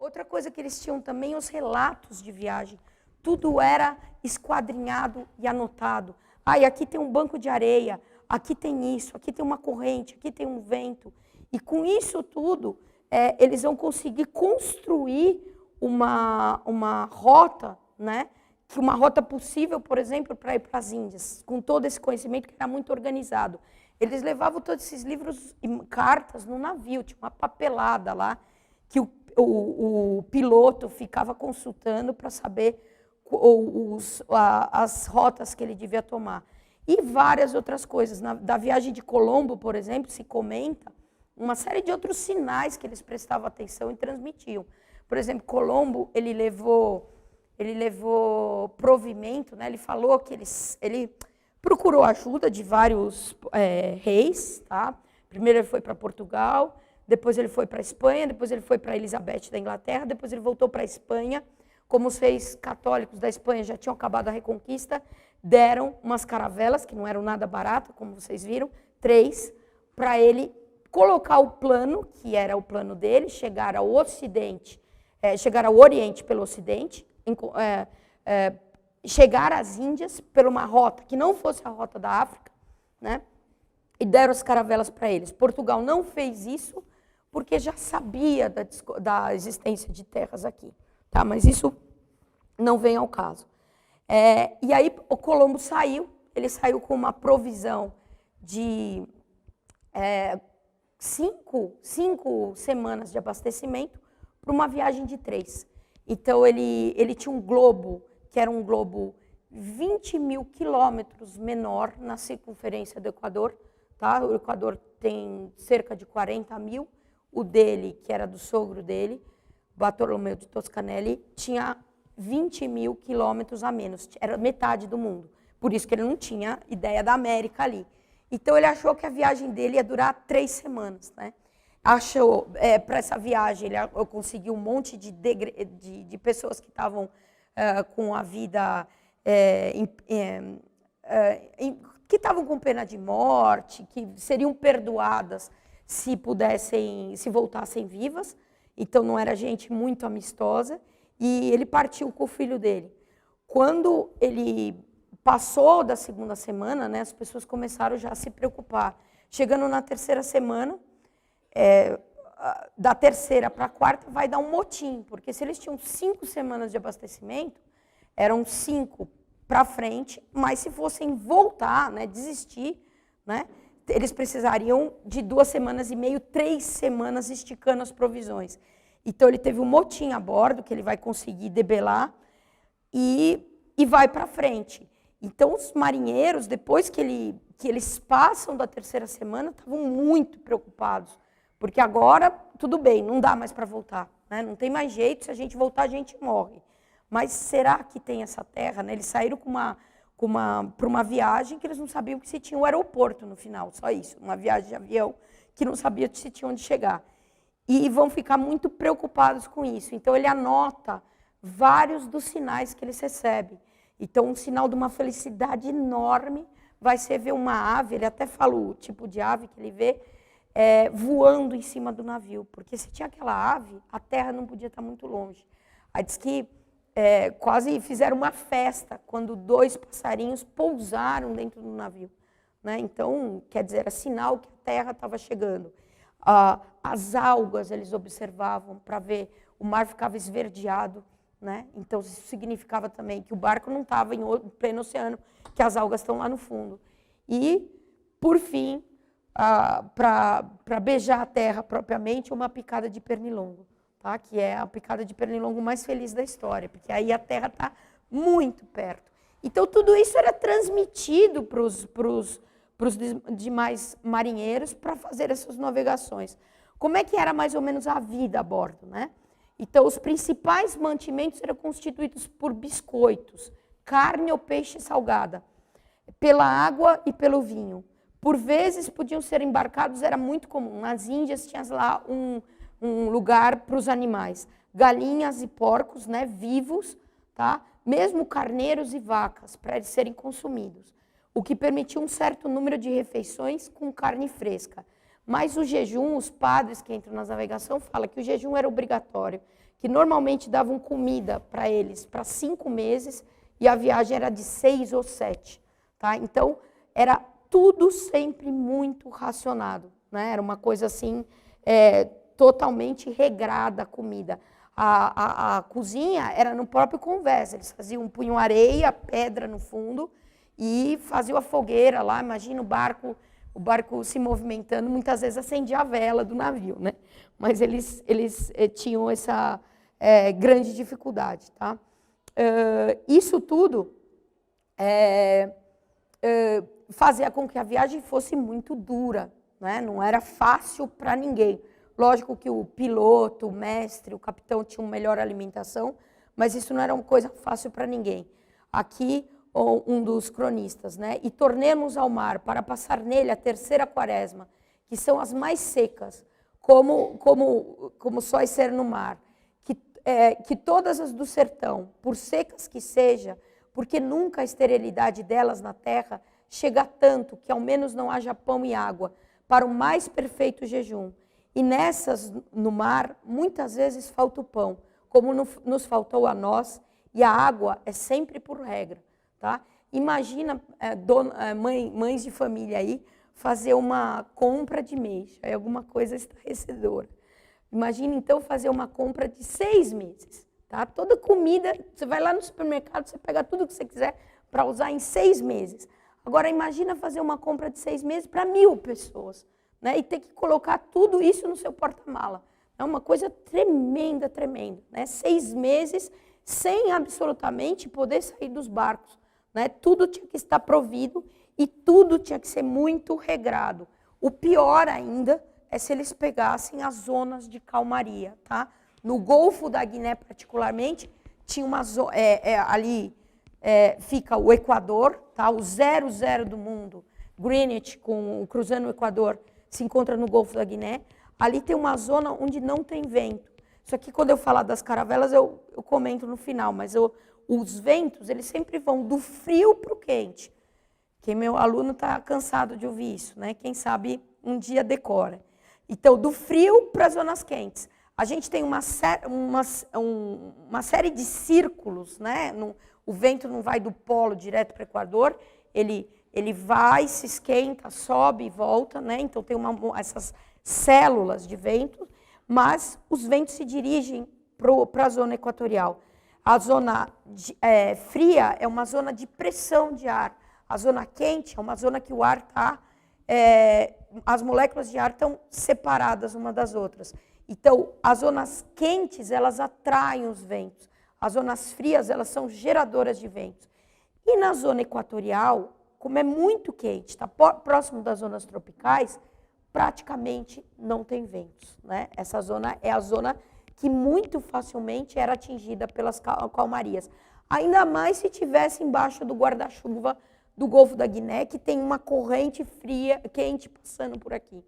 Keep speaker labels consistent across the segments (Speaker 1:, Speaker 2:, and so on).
Speaker 1: Outra coisa que eles tinham também, os relatos de viagem. Tudo era esquadrinhado e anotado. Ah, e aqui tem um banco de areia, aqui tem isso, aqui tem uma corrente, aqui tem um vento. E com isso tudo, eles vão conseguir construir uma rota, né? Que uma rota possível, por exemplo, para ir para as Índias, com todo esse conhecimento que era muito organizado. Eles levavam todos esses livros e cartas no navio, tinha uma papelada lá, que o piloto ficava consultando para saber as rotas que ele devia tomar. E várias outras coisas. Da viagem de Colombo, por exemplo, se comenta uma série de outros sinais que eles prestavam atenção e transmitiam. Por exemplo, Colombo, ele levou provimento, né? Ele falou que ele procurou ajuda de vários reis. Tá? Primeiro ele foi para Portugal, depois ele foi para a Espanha, depois ele foi para Elizabeth da Inglaterra, depois ele voltou para a Espanha. Como os reis católicos da Espanha já tinham acabado a Reconquista, deram umas caravelas, que não eram nada baratas, como vocês viram, 3, para ele colocar o plano, que era o plano dele, chegar ao Ocidente, chegar ao Oriente pelo Ocidente, chegar às Índias por uma rota que não fosse a rota da África, né? E deram as caravelas para eles. Portugal não fez isso porque já sabia da existência de terras aqui. Tá? Mas isso não vem ao caso. E aí o Colombo saiu, ele saiu com uma provisão de 5 semanas de abastecimento para uma viagem de 3. Então ele tinha um globo, que era um globo 20 mil quilômetros menor na circunferência do Equador. Tá? O Equador tem cerca de 40 mil, o dele, que era do sogro dele, Bartolomeu de Toscanelli, tinha 20 mil quilômetros a menos, era metade do mundo. Por isso que ele não tinha ideia da América ali. Então ele achou que a viagem dele ia durar 3 semanas. Né? Achou, para essa viagem, ele conseguiu um monte de pessoas que estavam com a vida, que estavam com pena de morte, que seriam perdoadas se voltassem vivas. Então não era gente muito amistosa, e ele partiu com o filho dele. Quando ele passou da 2ª semana, né, as pessoas começaram já a se preocupar. Chegando na 3ª semana, da 3ª para a 4ª vai dar um motim, porque se eles tinham 5 semanas de abastecimento, eram 5 para frente, mas se fossem voltar, né, desistir, né, eles precisariam de 2 semanas e meia, 3 semanas esticando as provisões. Então ele teve um motim a bordo, que ele vai conseguir debelar, e vai para frente. Então os marinheiros, depois que eles passam da 3ª semana, estavam muito preocupados, porque agora, tudo bem, não dá mais para voltar, né? Não tem mais jeito, se a gente voltar, a gente morre. Mas será que tem essa terra? Né? Eles saíram para uma viagem que eles não sabiam se tinha um aeroporto no final, só isso, uma viagem de avião que não sabia se tinha onde chegar. E vão ficar muito preocupados com isso. Então ele anota vários dos sinais que eles recebem. Então um sinal de uma felicidade enorme vai ser ver uma ave, ele até fala o tipo de ave que ele vê, voando em cima do navio, porque se tinha aquela ave, a terra não podia estar muito longe. Aí diz que quase fizeram uma festa quando 2 passarinhos pousaram dentro do navio. Né? Então, quer dizer, era sinal que a terra estava chegando. As algas eles observavam para ver, o mar ficava esverdeado. Né? Então, isso significava também que o barco não estava em pleno oceano, que as algas estão lá no fundo. E, por fim, para beijar a terra propriamente, uma picada de pernilongo. Tá? Que é a picada de pernilongo mais feliz da história, porque aí a terra está muito perto. Então, tudo isso era transmitido para os demais marinheiros para fazer essas navegações. Como é que era mais ou menos a vida a bordo? Né? Então, os principais mantimentos eram constituídos por biscoitos, carne ou peixe salgada, pela água e pelo vinho. Por vezes, podiam ser embarcados, era muito comum. Nas Índias, tinha lá um lugar para os animais, galinhas e porcos, né, vivos, tá? Mesmo carneiros e vacas, para eles serem consumidos, o que permitia um certo número de refeições com carne fresca. Mas o jejum, os padres que entram na navegação falam que o jejum era obrigatório, que normalmente davam comida para eles para 5 meses, e a viagem era de 6 ou 7. Tá? Então, era tudo sempre muito racionado. Né? Era uma coisa assim, totalmente regrada a comida. A cozinha era no próprio convés, eles punham areia, pedra no fundo e faziam a fogueira lá. Imagina o barco se movimentando, muitas vezes acendia a vela do navio, né? Mas eles tinham essa grande dificuldade. Tá? Isso tudo fazia com que a viagem fosse muito dura, né? Não era fácil para ninguém. Lógico que o piloto, o mestre, o capitão tinham melhor alimentação, mas isso não era uma coisa fácil para ninguém. Aqui, um dos cronistas, né? E tornemos ao mar para passar nele a terceira quaresma, que são as mais secas, como sóis ser no mar, que todas as do sertão, por secas que seja, porque nunca a esterilidade delas na terra chega tanto que ao menos não haja pão e água para o mais perfeito jejum. E nessas, no mar, muitas vezes falta o pão, como nos faltou a nós, e a água é sempre por regra. Tá? Imagina mães de família aí fazer uma compra de mês, é alguma coisa estarrecedora. Imagina então fazer uma compra de 6 meses. Tá? Toda comida, você vai lá no supermercado, você pega tudo que você quiser para usar em 6 meses. Agora imagina fazer uma compra de 6 meses para 1.000 pessoas. Né, e ter que colocar tudo isso no seu porta-mala. É uma coisa tremenda, tremenda. Né? 6 meses sem absolutamente poder sair dos barcos. Né? Tudo tinha que estar provido e tudo tinha que ser muito regrado. O pior ainda é se eles pegassem as zonas de calmaria. Tá? No Golfo da Guiné, particularmente, tinha uma zona, ali fica o Equador, tá? O 00 do mundo, Greenwich, cruzando o Equador, se encontra no Golfo da Guiné. Ali tem uma zona onde não tem vento. Isso aqui, quando eu falar das caravelas, eu comento no final, mas os ventos, eles sempre vão do frio para o quente. Quem meu aluno está cansado de ouvir isso, né? Quem sabe um dia decora. Então, do frio para as zonas quentes. A gente tem uma série de círculos, né? O vento não vai do polo direto para o Equador, ele vai, se esquenta, sobe e volta, né? Então tem essas células de vento, mas os ventos se dirigem para a zona equatorial. A zona fria é uma zona de pressão de ar. A zona quente é uma zona que o ar está... as moléculas de ar estão separadas uma das outras. Então, as zonas quentes, elas atraem os ventos. As zonas frias, elas são geradoras de ventos. E na zona equatorial, como é muito quente, está próximo das zonas tropicais, praticamente não tem ventos. Né? Essa zona é a zona que muito facilmente era atingida pelas calmarias. Ainda mais se estivesse embaixo do guarda-chuva do Golfo da Guiné, que tem uma corrente fria, quente passando por aqui.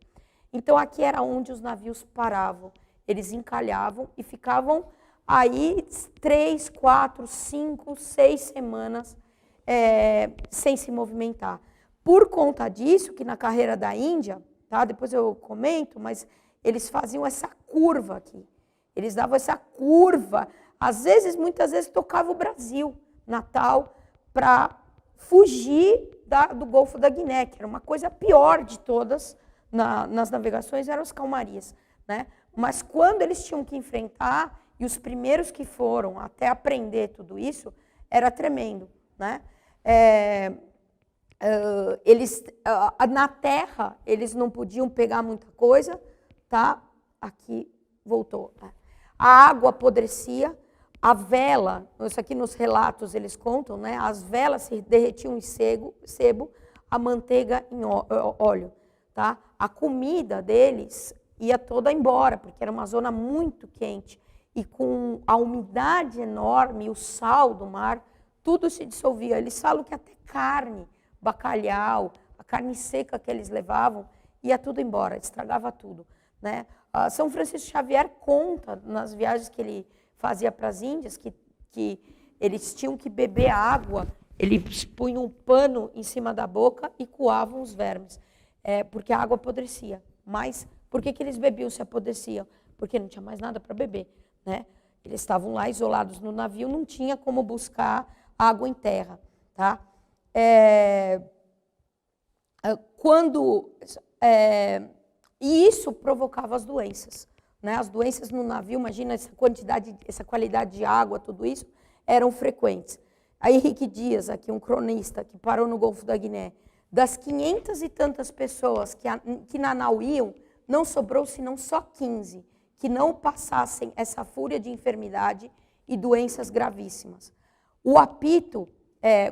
Speaker 1: Então aqui era onde os navios paravam. Eles encalhavam e ficavam aí 3, 4, 5, 6 semanas sem se movimentar. Por conta disso, que na carreira da Índia, tá? Depois eu comento, mas eles faziam essa curva aqui. Eles davam essa curva. Às vezes, muitas vezes, tocava o Brasil, Natal, para fugir do Golfo da Guiné, que era uma coisa pior de todas nas navegações, eram as calmarias. Né? Mas quando eles tinham que enfrentar, e os primeiros que foram até aprender tudo isso, era tremendo. Né? Na terra, eles não podiam pegar muita coisa, tá? Aqui, voltou. A água apodrecia, a vela, isso aqui nos relatos eles contam, né? As velas se derretiam em sebo, a manteiga em óleo. Tá? A comida deles ia toda embora, porque era uma zona muito quente, e com a umidade enorme, o sal do mar, tudo se dissolvia. Eles falam que até carne, bacalhau, a carne seca que eles levavam, ia tudo embora, estragava tudo. Né? São Francisco Xavier conta, nas viagens que ele fazia para as Índias, que eles tinham que beber água, eles punham um pano em cima da boca e coavam os vermes, porque a água apodrecia. Mas por que eles bebiam se apodreciam? Porque não tinha mais nada para beber. Né? Eles estavam lá isolados no navio, não tinha como buscar água em terra. Tá? E isso provocava as doenças. Né? As doenças no navio, imagina essa quantidade, essa qualidade de água, tudo isso, eram frequentes. Aí Henrique Dias, aqui um cronista que parou no Golfo da Guiné, das 500 e tantas pessoas que na nau iam, não sobrou senão só 15 que não passassem essa fúria de enfermidade e doenças gravíssimas. O apito,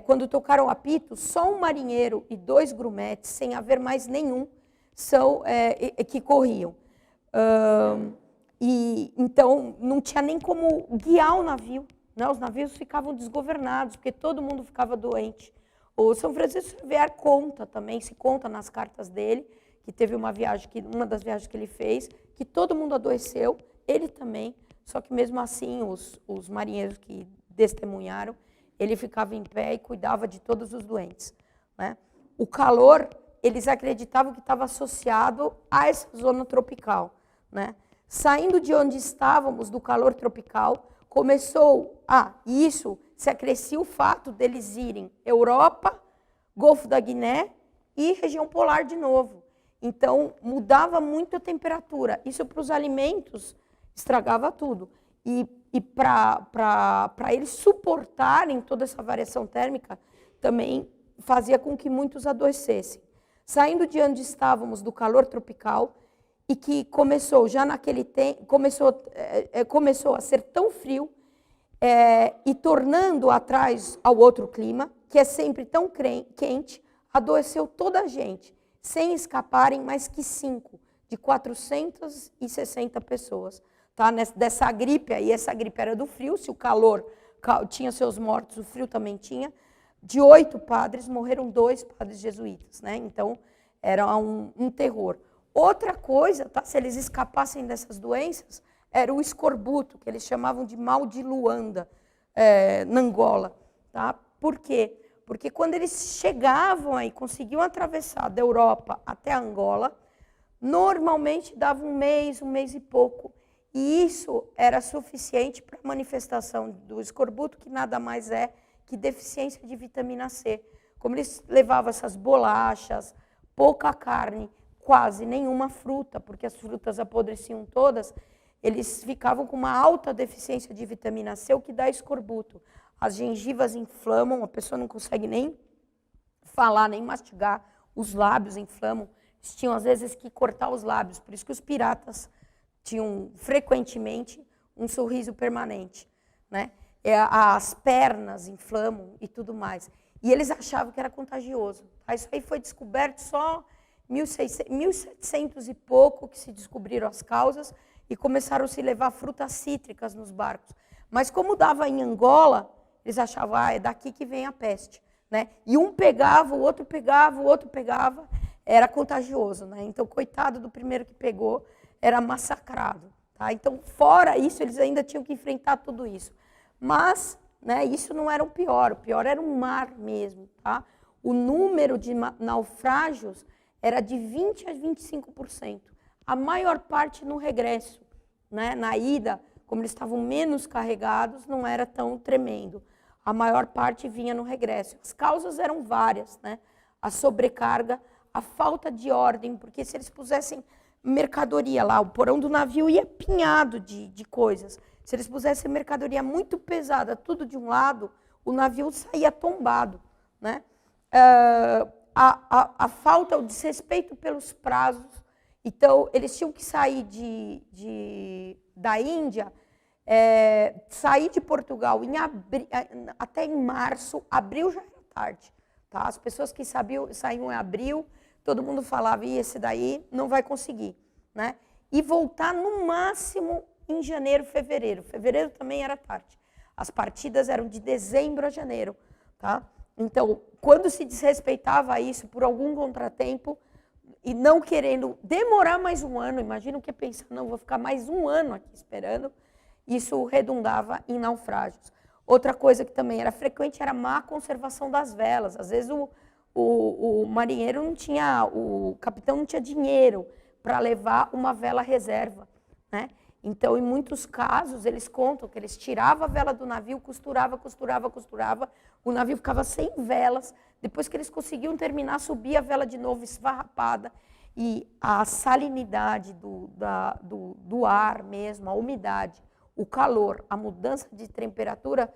Speaker 1: quando tocaram o apito, só um marinheiro e 2 grumetes, sem haver mais nenhum, que corriam. E então não tinha nem como guiar o navio. Né? Os navios ficavam desgovernados, porque todo mundo ficava doente. O São Francisco Xavier conta também, se conta nas cartas dele, que teve uma das viagens que ele fez, que todo mundo adoeceu, ele também, só que mesmo assim os marinheiros que testemunharam, ele ficava em pé e cuidava de todos os doentes. Né? O calor, eles acreditavam que estava associado a essa zona tropical. Né? Saindo de onde estávamos, do calor tropical, começou isso se acrescia o fato deles irem Europa, Golfo da Guiné e região polar de novo. Então, mudava muito a temperatura. Isso para os alimentos estragava tudo. E para eles suportarem toda essa variação térmica, também fazia com que muitos adoecessem. Saindo de onde estávamos, do calor tropical, e que começou, já naquele tempo, começou a ser tão frio, e tornando atrás ao outro clima, que é sempre tão quente, adoeceu toda a gente, sem escaparem mais que 5, de 460 pessoas. Tá? Dessa gripe aí, essa gripe era do frio, se o calor tinha seus mortos, o frio também tinha. De 8 padres, morreram 2 padres jesuítas. Né? Então, era um terror. Outra coisa, tá? Se eles escapassem dessas doenças, era o escorbuto, que eles chamavam de mal de Luanda, na Angola. Tá? Por quê? Porque quando eles chegavam aí, conseguiam atravessar da Europa até Angola, normalmente dava um mês e pouco. E isso era suficiente para a manifestação do escorbuto, que nada mais é que deficiência de vitamina C. Como eles levavam essas bolachas, pouca carne, quase nenhuma fruta, porque as frutas apodreciam todas, eles ficavam com uma alta deficiência de vitamina C, o que dá escorbuto. As gengivas inflamam, a pessoa não consegue nem falar, nem mastigar, os lábios inflamam. Eles tinham, às vezes, que cortar os lábios, por isso que os piratas tinham, frequentemente, um sorriso permanente. Né? As pernas inflamam e tudo mais. E eles achavam que era contagioso. Tá? Isso aí foi descoberto só em 1700 e pouco, que se descobriram as causas, e começaram a se levar frutas cítricas nos barcos. Mas como dava em Angola, eles achavam, é daqui que vem a peste. Né? E um pegava, o outro pegava, era contagioso. Né? Então, coitado do primeiro que pegou, era massacrado. Tá? Então, fora isso, eles ainda tinham que enfrentar tudo isso. Mas, né, isso não era o pior era o mar mesmo. Tá? O número de naufrágios era de 20% a 25%. A maior parte no regresso. Né? Na ida, como eles estavam menos carregados, não era tão tremendo. A maior parte vinha no regresso. As causas eram várias. Né? A sobrecarga, a falta de ordem, porque se eles pusessem mercadoria lá, o porão do navio ia apinhado de coisas. Se eles pusessem mercadoria muito pesada, tudo de um lado, o navio saía tombado. Né? A falta, o desrespeito pelos prazos. Então, eles tinham que sair da Índia, sair de Portugal até em março, abril já era tarde. Tá? As pessoas que saíam em abril, todo mundo falava, esse daí não vai conseguir. Né? E voltar no máximo em janeiro, fevereiro. Fevereiro também era tarde. As partidas eram de dezembro a janeiro. Tá? Então, quando se desrespeitava isso por algum contratempo, e não querendo demorar mais um ano, imagina o que é pensar, não, vou ficar mais um ano aqui esperando, isso redundava em naufrágios. Outra coisa que também era frequente era a má conservação das velas. Às vezes o marinheiro não tinha, o capitão não tinha dinheiro para levar uma vela reserva. Né? Então, em muitos casos, eles contam que eles tiravam a vela do navio, costurava, o navio ficava sem velas, depois que eles conseguiam terminar, subia a vela de novo, esfarrapada, e a salinidade do ar mesmo, a umidade, o calor, a mudança de temperatura,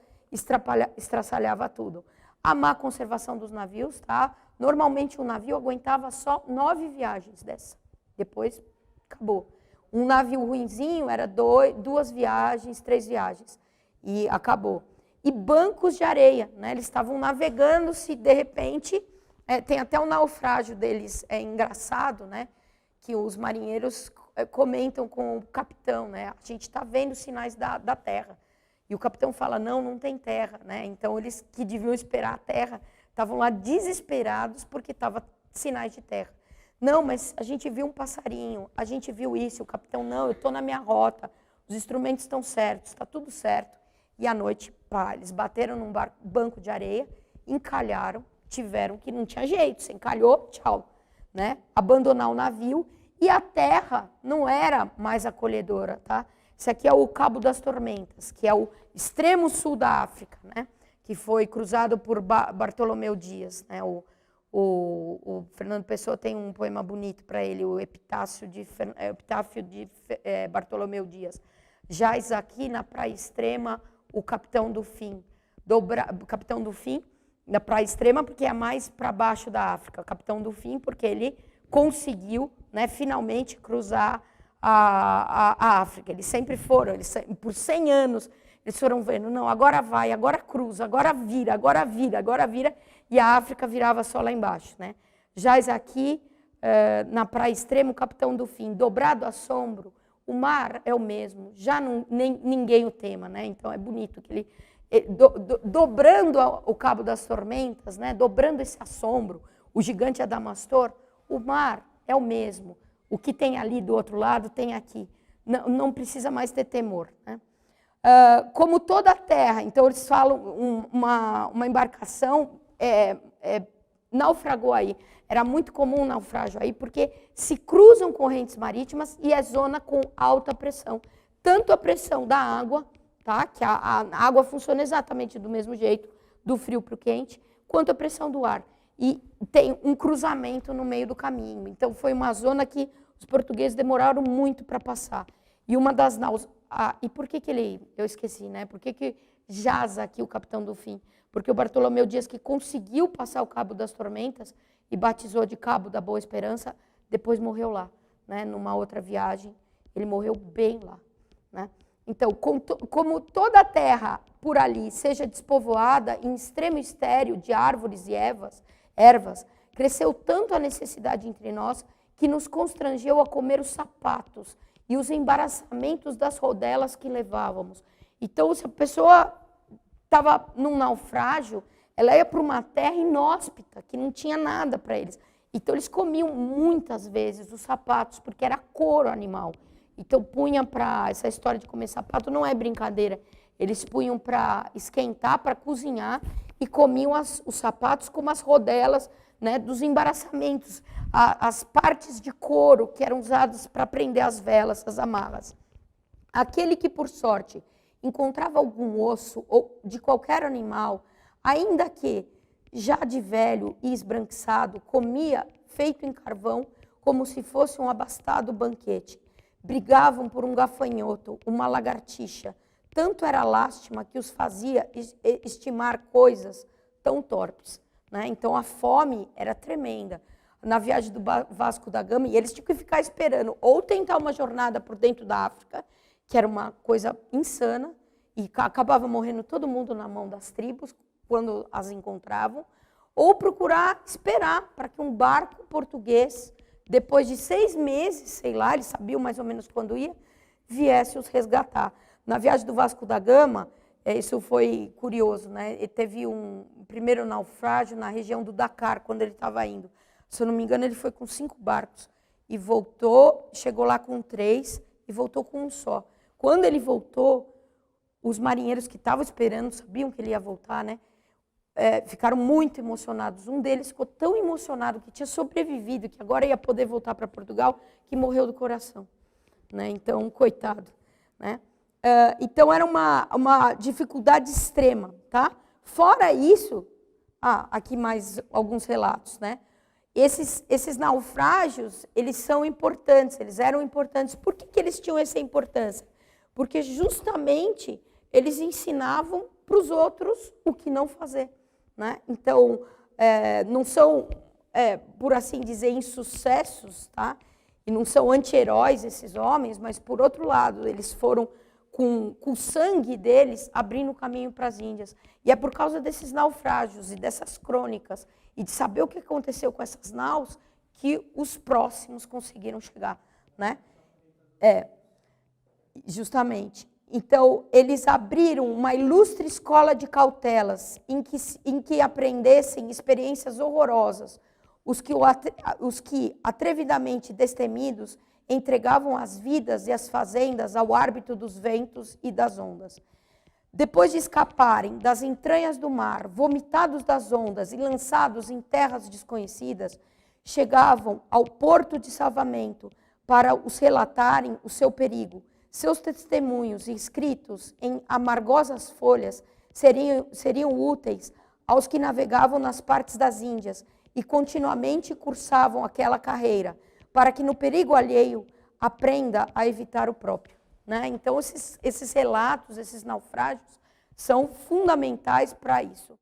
Speaker 1: estraçalhava tudo. A má conservação dos navios, tá? Normalmente um navio aguentava só 9 viagens dessa, depois acabou. Um navio ruinzinho era 2 viagens, 3 viagens, e acabou. E bancos de areia, né? Eles estavam navegando, se de repente, tem até um naufrágio deles, é engraçado, né? Que os marinheiros comentam com o capitão, né? A gente está vendo sinais da terra. E o capitão fala, não tem terra, né? Então eles que deviam esperar a terra, estavam lá desesperados porque estava sinais de terra. Não, mas a gente viu um passarinho, a gente viu isso, o capitão, não, eu estou na minha rota, os instrumentos estão certos, está tudo certo. E à noite, pá, eles bateram num banco de areia, encalharam, tiveram que não tinha jeito, você encalhou, tchau. Né? Abandonar o navio, e a terra não era mais acolhedora, tá? Esse aqui é o Cabo das Tormentas, que é o extremo sul da África, né? Que foi cruzado por Bartolomeu Dias, né? O Fernando Pessoa tem um poema bonito para ele, o Epitáfio de Bartolomeu Dias. Jaz aqui na praia extrema o capitão do fim, capitão do fim, da praia extrema, porque é mais para baixo da África, capitão do fim, porque ele conseguiu, né, finalmente cruzar a África. Eles sempre foram, por 100 anos, eles foram vendo, não, agora vai, agora cruza, agora vira, e a África virava só lá embaixo. Né? Jaz aqui, na praia extrema, o capitão do fim, dobrado assombro, o mar é o mesmo, já ninguém o tema, né? Então é bonito que ele... dobrando o Cabo das Tormentas, né, dobrando esse assombro, o gigante Adamastor, o mar é o mesmo. O que tem ali do outro lado, tem aqui. Não precisa mais ter temor. Né? Como toda a terra, então eles falam, uma embarcação naufragou aí. Era muito comum um naufrágio aí, porque se cruzam correntes marítimas e é zona com alta pressão. Tanto a pressão da água, tá? Que a água funciona exatamente do mesmo jeito, do frio para o quente, quanto a pressão do ar. E tem um cruzamento no meio do caminho. Então, foi uma zona que os portugueses demoraram muito para passar. E uma das naus... e por que ele... Eu esqueci, né? Por que jaz aqui o capitão do fim? Porque o Bartolomeu Dias, que conseguiu passar o Cabo das Tormentas e batizou de Cabo da Boa Esperança, depois morreu lá, né? Numa outra viagem. Ele morreu bem lá, né? Então, como toda a terra por ali seja despovoada em extremo estéril de árvores e ervas, cresceu tanto a necessidade entre nós que nos constrangeu a comer os sapatos e os embaraçamentos das rodelas que levávamos. Então, se a pessoa estava num naufrágio, ela ia para uma terra inóspita, que não tinha nada para eles. Então, eles comiam muitas vezes os sapatos, porque era couro animal. Então, punha para... Essa história de comer sapato não é brincadeira. Eles punham para esquentar, para cozinhar, e comiam os sapatos como as rodelas, né, dos embaraçamentos, as partes de couro que eram usadas para prender as velas, as amarras. Aquele que, por sorte, encontrava algum osso ou de qualquer animal, ainda que já de velho e esbranquiçado, comia feito em carvão, como se fosse um abastado banquete. Brigavam por um gafanhoto, uma lagartixa. Tanto era lástima que os fazia estimar coisas tão torpes. Né? Então, a fome era tremenda. Na viagem do Vasco da Gama, e eles tinham que ficar esperando ou tentar uma jornada por dentro da África, que era uma coisa insana, e acabava morrendo todo mundo na mão das tribos, quando as encontravam, ou procurar esperar para que um barco português, depois de 6 meses, sei lá, eles sabiam mais ou menos quando ia, viesse os resgatar. Na viagem do Vasco da Gama, isso foi curioso, né? Ele teve um primeiro naufrágio na região do Dakar, quando ele estava indo. Se eu não me engano, ele foi com 5 barcos e voltou, chegou lá com 3 e voltou com um só. Quando ele voltou, os marinheiros que estavam esperando, sabiam que ele ia voltar, né? Ficaram muito emocionados. Um deles ficou tão emocionado que tinha sobrevivido, que agora ia poder voltar para Portugal, que morreu do coração. Né? Então, coitado. né? Então, era uma dificuldade extrema, tá? Fora isso, aqui mais alguns relatos, né? Esses naufrágios, eles são importantes, eles eram importantes. Por que eles tinham essa importância? Porque justamente eles ensinavam para os outros o que não fazer, né? Então, não são, por assim dizer, insucessos, tá? E não são anti-heróis esses homens, mas, por outro lado, eles foram com o sangue deles abrindo o caminho para as Índias. E é por causa desses naufrágios e dessas crônicas e de saber o que aconteceu com essas naus que os próximos conseguiram chegar, né? Justamente. Então, eles abriram uma ilustre escola de cautelas em que aprendessem experiências horrorosas. Os que atrevidamente destemidos entregavam as vidas e as fazendas ao árbitro dos ventos e das ondas. Depois de escaparem das entranhas do mar, vomitados das ondas e lançados em terras desconhecidas, chegavam ao porto de salvamento para os relatarem o seu perigo. Seus testemunhos, escritos em amargosas folhas, seriam úteis aos que navegavam nas partes das Índias e continuamente cursavam aquela carreira, para que no perigo alheio aprenda a evitar o próprio, né? Então, esses relatos, esses naufrágios, são fundamentais para isso.